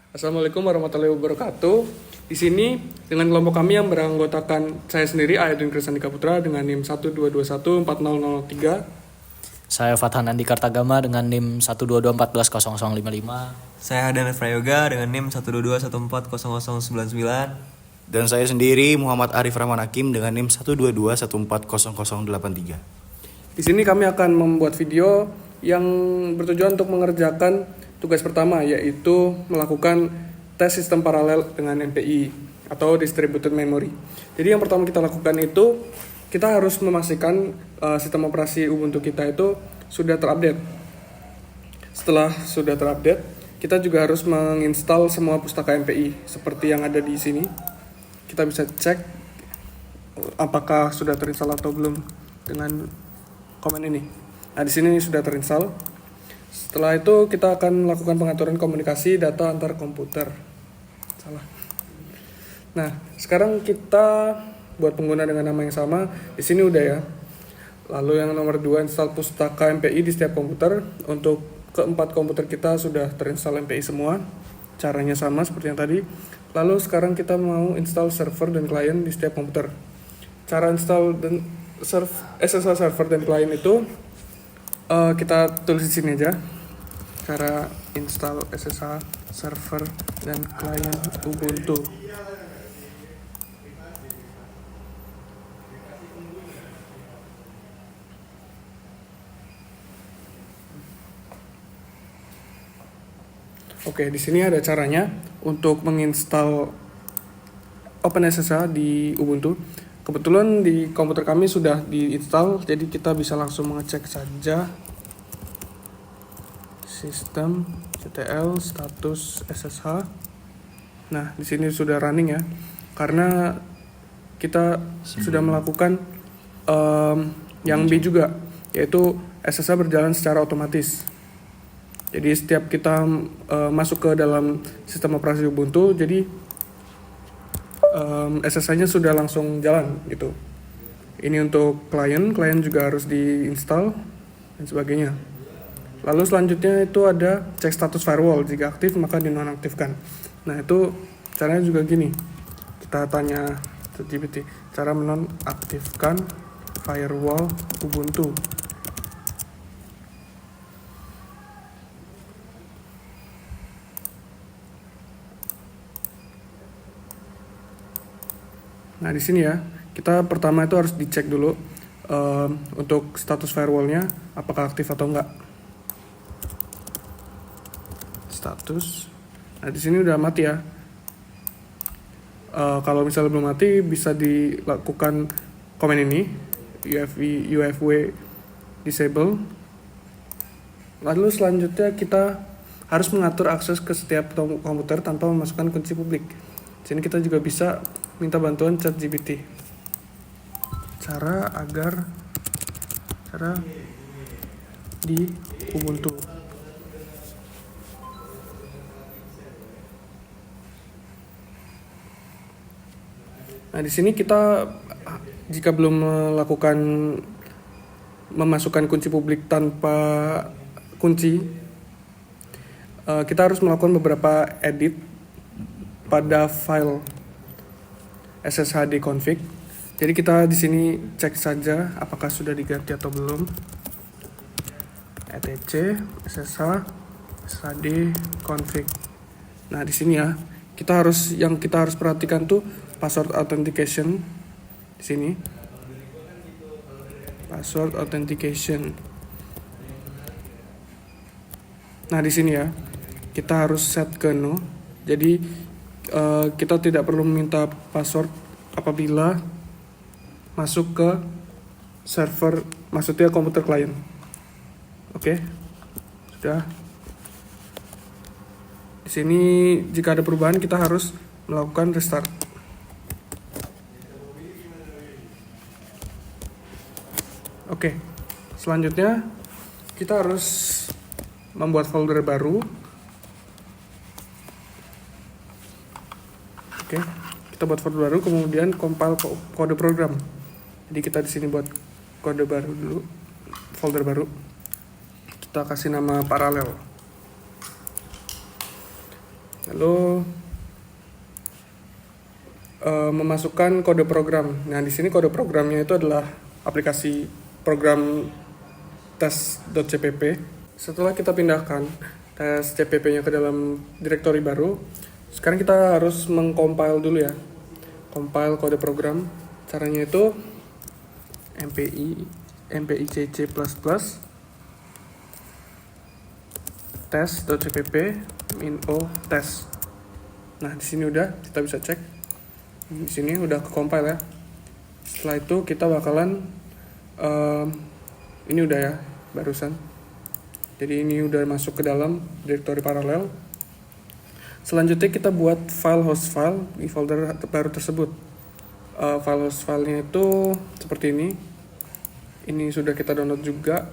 Assalamualaikum warahmatullahi wabarakatuh. Di sini dengan kelompok kami yang beranggotakan saya sendiri Aydin Krisandika Putra dengan NIM 122140003. Saya Fathan Andi Kartagama dengan NIM 122140055. Saya Hadan Prayoga dengan NIM 122140099. Dan saya sendiri Muhammad Arif Rahman Hakim dengan NIM 122140083. Di sini kami akan membuat video yang bertujuan untuk mengerjakan tugas pertama, yaitu melakukan tes sistem paralel dengan MPI atau distributed memory. Jadi yang pertama kita lakukan itu kita harus memastikan sistem operasi Ubuntu kita itu sudah terupdate. Setelah sudah terupdate, kita juga harus menginstal semua pustaka MPI seperti yang ada di sini. Kita bisa cek apakah sudah terinstall atau belum dengan komen ini. Nah, di sini sudah terinstall. Setelah itu kita akan melakukan pengaturan komunikasi data antar komputer. Salah. Nah, sekarang kita buat pengguna dengan nama yang sama. Di sini udah ya. Lalu yang nomor 2, install pustaka MPI di setiap komputer. Untuk keempat komputer kita sudah terinstall MPI semua. Caranya sama seperti yang tadi. Lalu sekarang kita mau install server dan klien di setiap komputer. Cara install dan SSH server dan klien itu kita tulis di sini aja. Cara install SSH server dan klien Ubuntu. Oke, di sini ada caranya untuk menginstal OpenSSH di Ubuntu. Kebetulan di komputer kami sudah diinstal, jadi kita bisa langsung mengecek saja sistem ctl status SSH. Nah, di sini sudah running ya, karena kita sudah melakukan yang B juga, yaitu SSH berjalan secara otomatis. Jadi setiap kita masuk ke dalam sistem operasi Ubuntu, jadi SSH-nya sudah langsung jalan gitu. Ini untuk klien juga harus diinstal dan sebagainya. Lalu selanjutnya itu ada cek status firewall, jika aktif maka dinonaktifkan. Nah, itu caranya juga gini. Kita tanya ChatGPT, cara menonaktifkan firewall Ubuntu. Nah, di sini ya, kita pertama itu harus dicek dulu untuk status firewallnya apakah aktif atau enggak. Status. Nah, di sini udah mati ya. Kalau misalnya belum mati, bisa dilakukan komen ini, UFW disable. Lalu selanjutnya kita harus mengatur akses ke setiap komputer tanpa memasukkan kunci publik. Di sini kita juga bisa minta bantuan ChatGPT. Cara di Ubuntu. Nah, di sini kita jika belum memasukkan kunci publik tanpa kunci, kita harus melakukan beberapa edit pada file SSH config. Jadi kita di sini cek saja apakah sudah diganti atau belum. etc ssh config. Nah, di sini ya, kita harus perhatikan tuh password authentication di sini. Password authentication. Nah, di sini ya, kita harus set ke no. Jadi kita tidak perlu meminta password apabila masuk ke server, maksudnya komputer klien. Oke, sudah. Di sini jika ada perubahan kita harus melakukan restart. Oke, selanjutnya kita harus membuat folder baru. Oke, kita buat folder baru, kemudian compile kode program. Jadi kita di sini buat kode baru dulu, folder baru. Kita kasih nama paralel. Lalu memasukkan kode program. Nah, di sini kode programnya itu adalah aplikasi program tes.cpp. Setelah kita pindahkan tes CPP-nya ke dalam direktori baru, sekarang kita harus mengcompile dulu ya. Compile kode program. Caranya itu mpicc++ tes.cpp min-o tes. Nah, di sini udah kita bisa cek. Di sini udah ke-compile ya. Setelah itu kita bakalan ini udah ya barusan. Jadi ini udah masuk ke dalam direktori paralel. Selanjutnya kita buat file host file di folder baru tersebut. File host filenya itu seperti ini. Ini sudah kita download juga.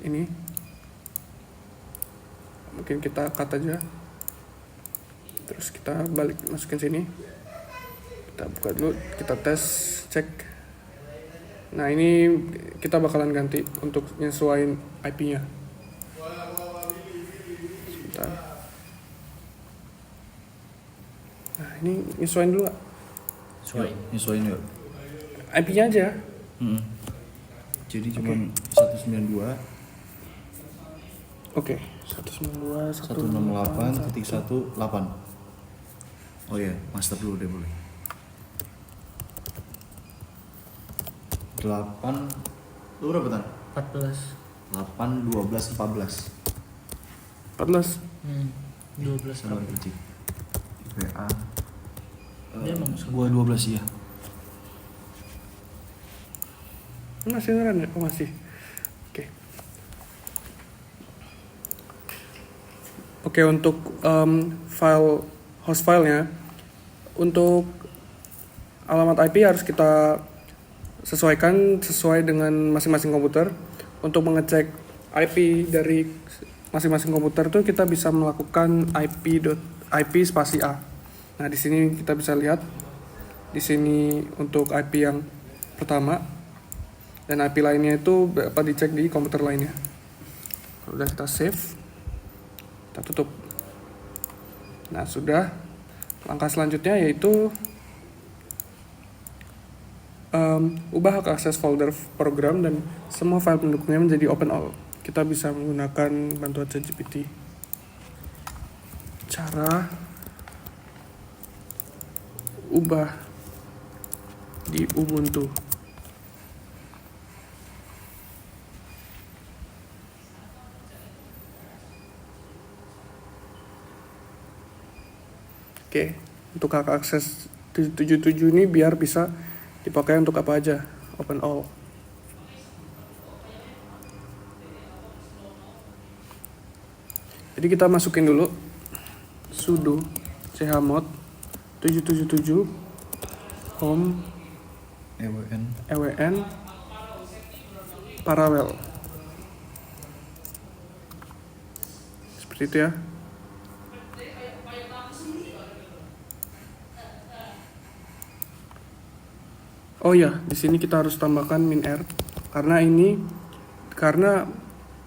Ini. Mungkin kita cut aja. Terus kita balik masukin sini. Kita buka dulu, kita tes, cek. Nah, ini kita bakalan ganti untuk nyesuaiin IP-nya. Sebentar. Nah, ini nyesuaiin dulu gak? Nyesuaiin yuk. IP-nya aja. Jadi cuma 192 Oke. 192 168.18. Oh iya, master dulu deh boleh. 8 lu berapa tan? 14. 8 12 14. 14. 12 Salah kecil. WA. Dia emang Gua 12 iya. Masih ngeran ya? Oh, masih. Oke. Oke, untuk file host filenya, untuk alamat IP harus kita sesuaikan sesuai dengan masing-masing komputer. Untuk mengecek IP dari masing-masing komputer tuh kita bisa melakukan IP spasi A. Nah, di sini kita bisa lihat di sini untuk IP yang pertama dan IP lainnya itu dapat dicek di komputer lainnya. Udah kita save, kita tutup. Nah, sudah. Langkah selanjutnya yaitu ubah hak akses folder program dan semua file pendukungnya menjadi open all. Kita bisa menggunakan bantuan ChatGPT. Cara ubah di Ubuntu. Oke, untuk hak akses 77 ini biar bisa dipakai untuk apa aja, open all. Jadi kita masukin dulu sudo chmod 777 home ewn paralel. Seperti itu ya. Oh ya, di sini kita harus tambahkan min_r karena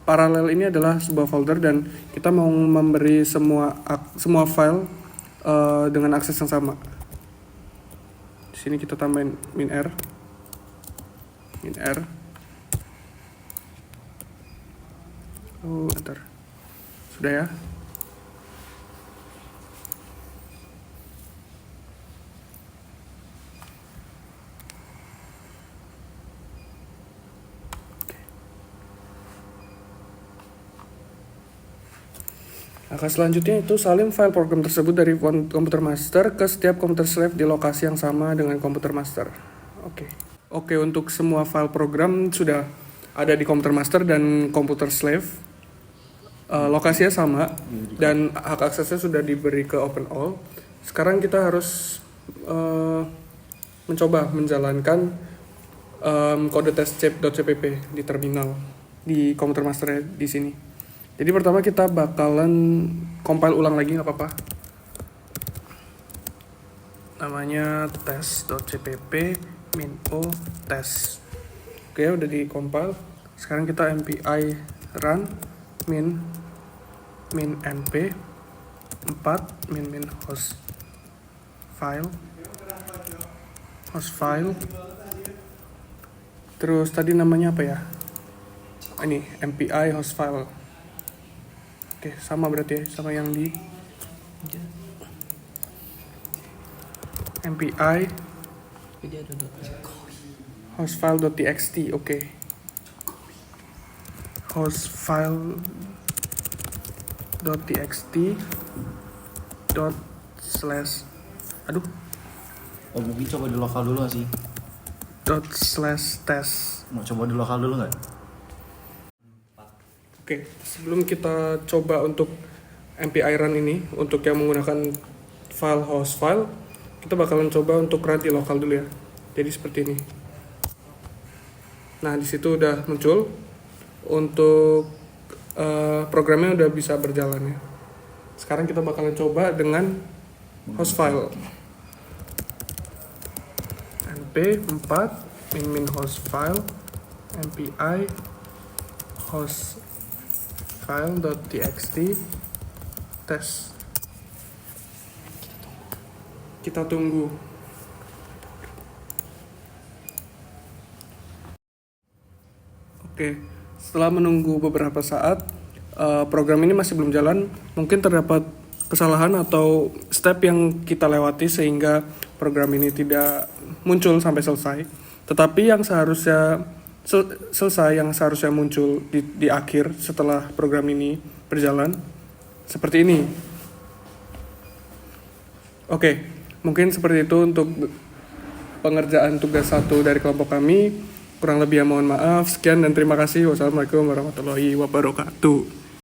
paralel ini adalah sebuah folder dan kita mau memberi semua file dengan akses yang sama. Di sini kita tambahin min_r. Oh, ntar. Sudah ya. Langkah selanjutnya itu salin file program tersebut dari komputer master ke setiap komputer slave di lokasi yang sama dengan komputer master. Oke, untuk semua file program sudah ada di komputer master dan komputer slave. Lokasinya sama dan hak aksesnya sudah diberi ke open all. Sekarang kita harus mencoba menjalankan kode tes .cpp di terminal di komputer master di sini. Jadi pertama kita bakalan compile ulang lagi, nggak apa-apa. Namanya tes.cpp min-o tes. Oke, udah di compile. Sekarang kita mpi run min np 4 min host file. Terus tadi namanya apa ya? Ini MPI host file. Oke, sama berarti ya, sama yang di MPI hostfile.txt. Oke. Hostfile.txt dot slash Oh mungkin coba di lokal dulu gak sih? dot slash test. Mau coba di lokal dulu nggak? Oke, sebelum kita coba untuk MPI run ini, untuk yang menggunakan file host file, kita bakalan coba untuk run di lokal dulu ya. Jadi seperti ini. Nah, di situ udah muncul untuk programnya udah bisa berjalan ya. Sekarang kita bakalan coba dengan host file. np 4 min host file mpi host file.txt test. Kita tunggu. Oke, setelah menunggu beberapa saat, program ini masih belum jalan. Mungkin terdapat kesalahan atau step yang kita lewati sehingga program ini tidak muncul sampai selesai. Tetapi yang seharusnya selesai, yang seharusnya muncul di akhir setelah program ini berjalan, seperti ini. Oke, mungkin seperti itu untuk pengerjaan tugas 1 dari kelompok kami. Kurang lebih mohon maaf. Sekian dan terima kasih. Wassalamualaikum warahmatullahi wabarakatuh.